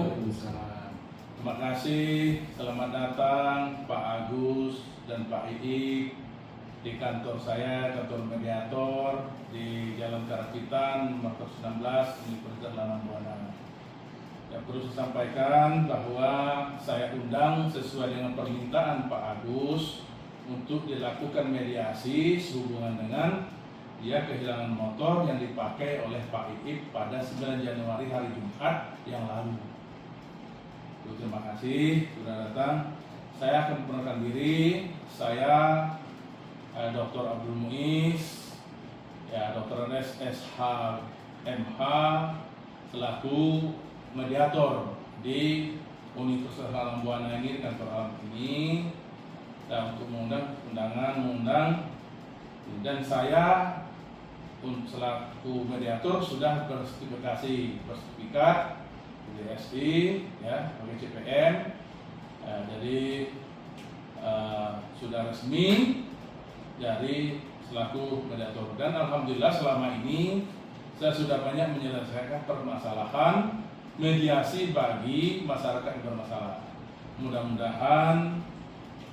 Waalaikumsalam. Terima kasih, selamat datang Pak Agus dan Pak Iik di kantor saya, kantor mediator di Jalan Karapitan, nomor 19, Universitas Lanang Buana. Yang perlu saya sampaikan bahwa saya undang sesuai dengan permintaan Pak Agus untuk dilakukan mediasi sehubungan dengan dia kehilangan motor yang dipakai oleh Pak Iik pada 9 Januari hari Jumat yang lalu. Terima kasih sudah datang. Saya akan memperkenalkan diri. Saya Dr. Abdul Muiz, ya Dr. SH MH selaku mediator di Universitas Lanang Buana ini, kantor alam ini, dan untuk mengundang dan saya selaku mediator sudah bersertifikat DSI ya sebagai CPM, jadi sudah resmi dari selaku mediator, dan alhamdulillah selama ini saya sudah banyak menyelesaikan permasalahan mediasi bagi masyarakat yang bermasalah. Mudah-mudahan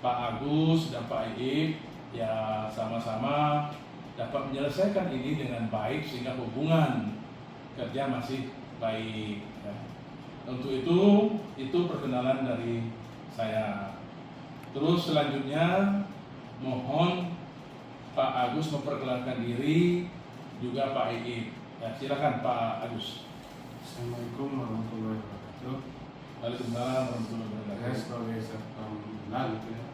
Pak Agus dan Pak Iik ya sama-sama dapat menyelesaikan ini dengan baik sehingga hubungan kerja masih baik ya. Untuk itu perkenalan dari saya. Terus selanjutnya mohon Pak Agus memperkenalkan diri, juga Pak Iik. Ya, silakan Pak Agus. Assalamualaikum warahmatullahi wabarakatuh. Waalaikumsalam warahmatullahi Saya wabarakatuh. sebagai satpam kenal gitu ya,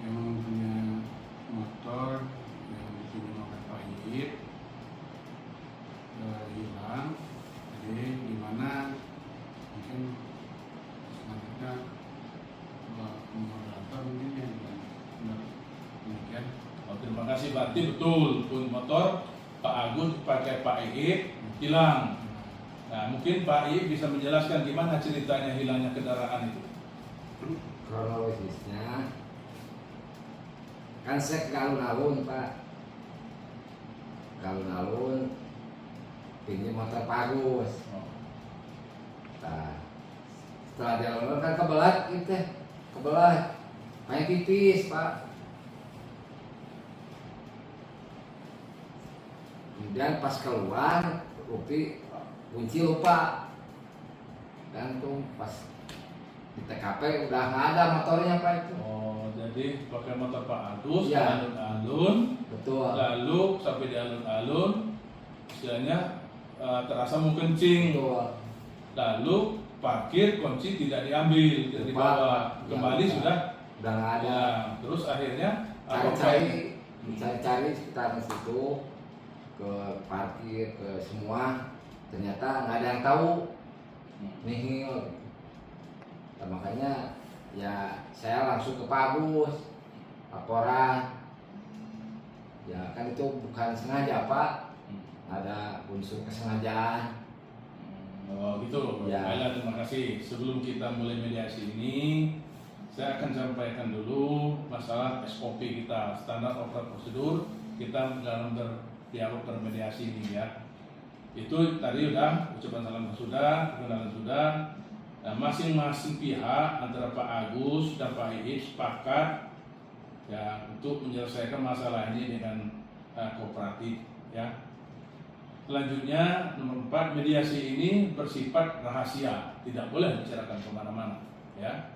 yang mempunyai motor yang dipinjam oleh Pak Iik hilang. Jadi di mana mungkin selanjutnya moderator mungkin yang demikian. Oh, terima kasih, berarti betul pun motor Pak Agus pakai Pak Iik hilang. Nah, mungkin Pak Iik bisa menjelaskan gimana ceritanya hilangnya kendaraan itu. Kronologisnya kan saya ke alun-alun Pak, ke alun-alun pinjam motor Pak Agus. Nah, setelah di alun-alun kan kebelat gitu, kebelat main tipis Pak. Kemudian pas keluar kunci lupa, dan tuh pas di TKP udah nggak ada motornya Pak itu. Oh, jadi pakai motor Pak Agus ke Iya. alun-alun, Betul. lalu sampai di alun-alun, istilahnya terasa mau kencing, Betul. lalu parkir kunci tidak diambil, tidak Lupa. dibawa, Ya, kembali lupa. sudah Udah nggak ada. ya. Terus akhirnya apa Cari-cari sekitar situ, ke parkir, ke semua, ternyata nggak ada yang tahu, nihil. Nah, makanya ya saya langsung ke Pak Agus, laporan. Ya kan itu bukan sengaja Pak, ada unsur kesengajaan. Oh gitu. Ya. Baiklah, terima kasih. Sebelum kita mulai mediasi ini, saya akan sampaikan dulu masalah SOP kita, standar operasional prosedur kita dalam berdialog bermediasi ini ya. Itu tadi udah ucapan salam sudah, perkenalan sudah. Nah, masing-masing pihak antara Pak Agus dan Pak Iik sepakat ya untuk menyelesaikan masalah ini dengan kooperatif ya. Selanjutnya nomor 4, mediasi ini bersifat rahasia, tidak boleh dibicarakan kemana-mana ya.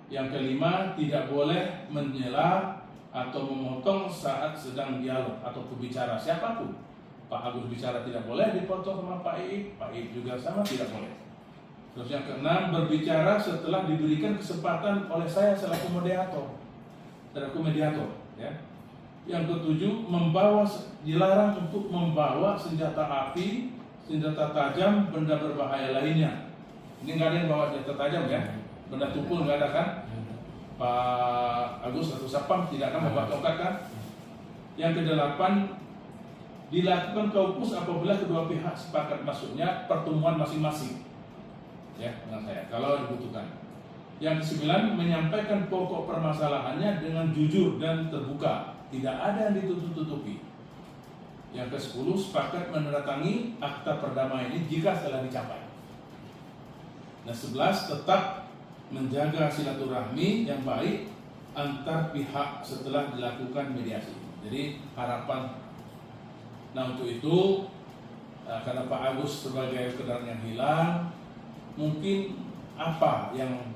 Yang kelima, tidak boleh menyela atau memotong saat sedang dialog atau berbicara siapapun. Pak Agus bicara tidak boleh dipotong sama Pak Iik, Pak Iik juga sama tidak boleh. Terus yang keenam, berbicara setelah diberikan kesempatan oleh saya selaku mediator, ya. Yang ketujuh, dilarang untuk membawa senjata api, senjata tajam, benda berbahaya lainnya. Ini nggak ada yang bawa senjata tajam ya, benda tumpul nggak ada kan? Pak Agus atau Sapam tidak akan membawa tongkat kan? Yang kedelapan, dilakukan kaukus apabila kedua pihak sepakat, maksudnya pertemuan masing-masing ya dengan saya kalau dibutuhkan. Yang kesembilan, menyampaikan pokok permasalahannya dengan jujur dan terbuka, tidak ada yang ditutup-tutupi. Yang ke-10, sepakat menandatangani akta perdamaian ini jika telah dicapai. Nah 11 tetap menjaga silaturahmi yang baik antar pihak setelah dilakukan mediasi. Jadi harapan, nah untuk itu karena Pak Agus sebagai kendaraan yang hilang, mungkin apa yang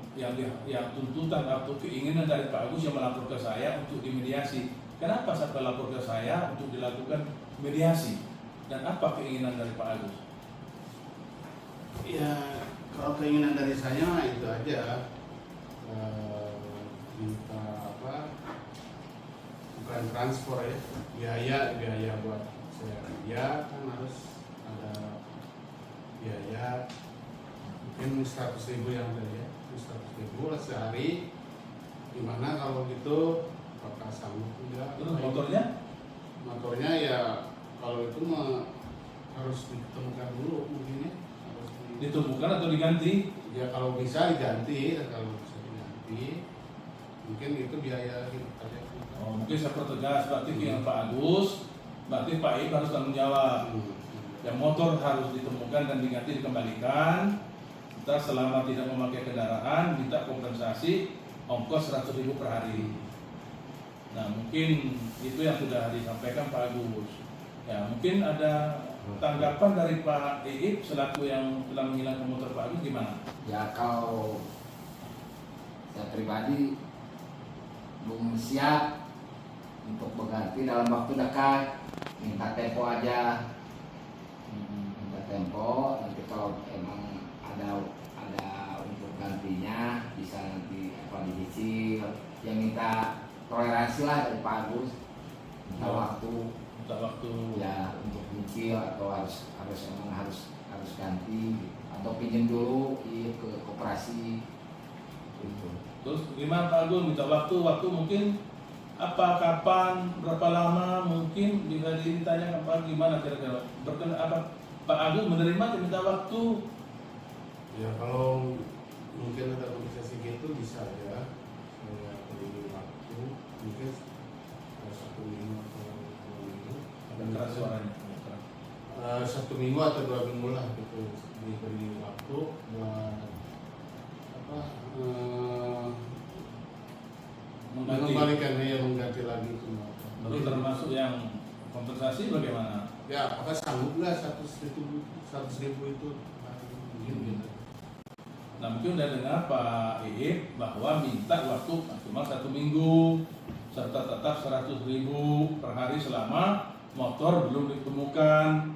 tuntutan atau keinginan dari Pak Agus yang melapor ke saya untuk dimediasi? Kenapa sampai lapor ke saya untuk dilakukan mediasi? Dan apa keinginan dari Pak Agus? Ya, kalau keinginan dari saya itu aja, minta apa? Bukan transfer ya, biaya buat saya kerja kan harus ada biaya mungkin 100.000 yang tadi ya, 100.000 lah sehari. Gimana kalau gitu, apakah sanggup enggak? Terus motornya? Motornya ya kalau itu mah harus ditemukan dulu mungkin ya. Ditemukan atau diganti? Ya kalau bisa diganti, dan kalau bisa diganti mungkin itu biaya hidup aja. Oh, mungkin saya pertegas, berarti dengan Pak Agus, berarti Pak Ip harus tanggung jawab. Yang motor harus ditemukan dan diganti, dikembalikan. Kita selama tidak memakai kendaraan minta kompensasi ongkos 100.000 per hari. Nah mungkin itu yang sudah disampaikan Pak Agus. Ya mungkin ada tanggapan dari Pak Iip selaku yang telah menghilangkan motor Pak Agus gimana? Ya kalau saya pribadi belum siap untuk berganti dalam waktu dekat, minta tempo aja, minta tempo. Nanti kalau emang ada untuk gantinya bisa nanti apa dicicil. Yang minta toleransi lah dari Pak Agus, minta waktu ya untuk nyicil atau harus ganti atau pinjam dulu ke koperasi gitu. Terus gimana Pak Agus minta waktu mungkin apa, kapan, berapa lama, mungkin bisa ditanyakan Pak gimana kira-kira apa Pak Agus menerima minta waktu? Ya kalau mungkin ada kompensasi gitu bisa ya, saya beri waktu mungkin 1 minggu atau 2 minggu. Ada keras suaranya. 1 minggu atau 2 minggu lah gitu, diberi waktu buat apa? Mengganti lagi semua. Lalu termasuk yang kompensasi bagaimana? Ya apakah sanggup nggak 100.000 itu? Mungkin gitu. Nah mungkin udah dengar Pak Iip bahwa minta waktu maksimal 1 minggu serta tetap 100.000 per hari selama motor belum ditemukan.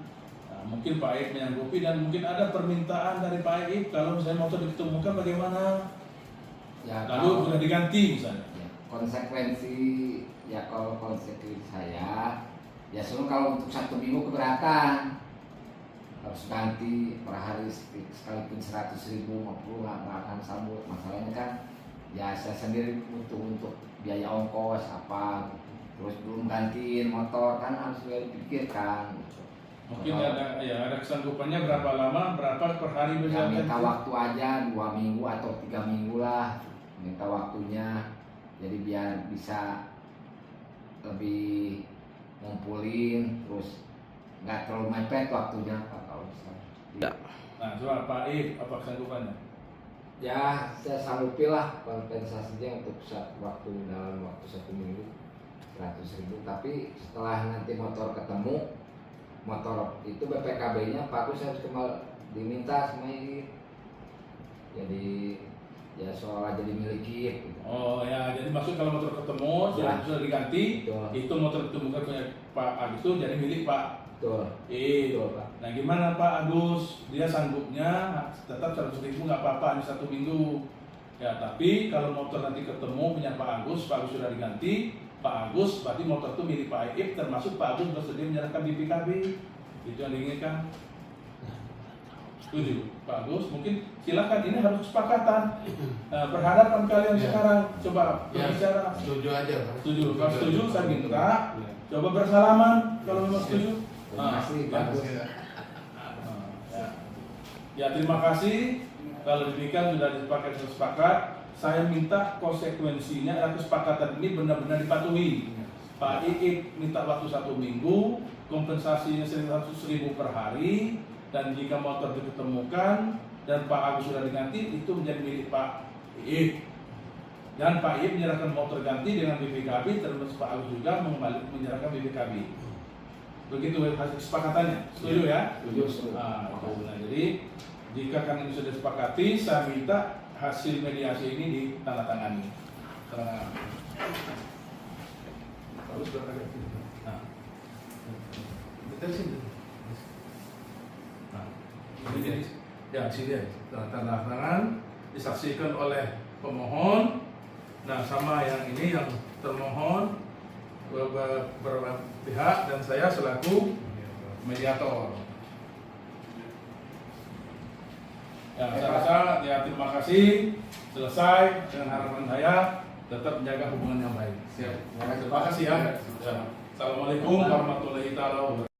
Nah, mungkin Pak Iip menyanggupi dan mungkin ada permintaan dari Pak Iip kalau misalnya motor ditemukan bagaimana? Ya, Lalu sudah diganti misalnya. Ya, konsekuensi ya kalau konsekuensi saya ya sebenarnya kalau untuk 1 minggu keberatan harus ganti per hari sekalipun 100.000 nggak akan sambut. Masalahnya kan ya saya sendiri butuh untuk biaya ongkos apa gitu. Terus belum gantiin motor kan harus dipikirkan gitu. Mungkin ada kesanggupannya berapa lama, berapa per hari Ya misalnya? minta waktu aja 2 minggu atau 3 minggu lah, minta waktunya jadi biar bisa lebih ngumpulin, terus nggak terlalu mepet waktunya Pak kalau bisa. Ya. Nah, coba Pak Iip, apa kesanggupannya? Ya saya sanggupi lah kompensasinya untuk waktu dalam waktu 1 minggu 100.000. Tapi setelah nanti motor ketemu, motor itu BPKB-nya Pak Agus harus diminta sama ini. Jadi ya soalnya jadi milik gitu. Oh ya, jadi maksud kalau motor ketemu sudah diganti, Betul. itu motor ditemukan punya Pak Agus itu jadi milik Pak. Betul. Betul, Pak. Nah gimana Pak Agus? Dia sanggupnya tetap 100.000 nggak apa-apa, hanya 1 minggu. Ya tapi kalau motor nanti ketemu punya Pak Agus sudah diganti, Pak Agus berarti motor itu milik Pak Iip, termasuk Pak Agus bersedia menyerahkan BPKB. Itu yang diinginkan. Setuju Pak Agus? Mungkin silakan, ini harus kesepakatan. Berhadapan kalian sekarang, coba berbicara. Setuju aja Pak. Setuju, kalau setuju saya minta coba bersalaman kalau memang setuju. Terima kasih Pak Agus. Ya terima kasih. Kalau demikian sudah sepakat. Saya minta konsekuensinya adalah kesepakatan ini benar-benar dipatuhi. Pak Iip minta waktu 1 minggu, kompensasinya 100.000 per hari, dan jika motor ditemukan dan Pak Agus sudah diganti, itu menjadi milik Pak Iip. Dan Pak Iip menyerahkan mau terganti dengan BPKB, terus Pak Agus juga menyerahkan BPKB. Begitu hasil kesepakatannya, setuju ya? Setuju. Nah, jadi jika kan ini sudah disepakati, saya minta hasil mediasi ini ditandatangani. Bagus berkata. Nah, detail sini. Nah, ini jadi ya sini tanda tangan disaksikan oleh pemohon. Nah, sama yang ini yang termohon beberapa pihak dan saya selaku mediator. Ya, saya rasa ya terima kasih, selesai dengan harapan saya tetap menjaga hubungan yang baik. Siap. Terima kasih ya. Assalamualaikum warahmatullahi wabarakatuh.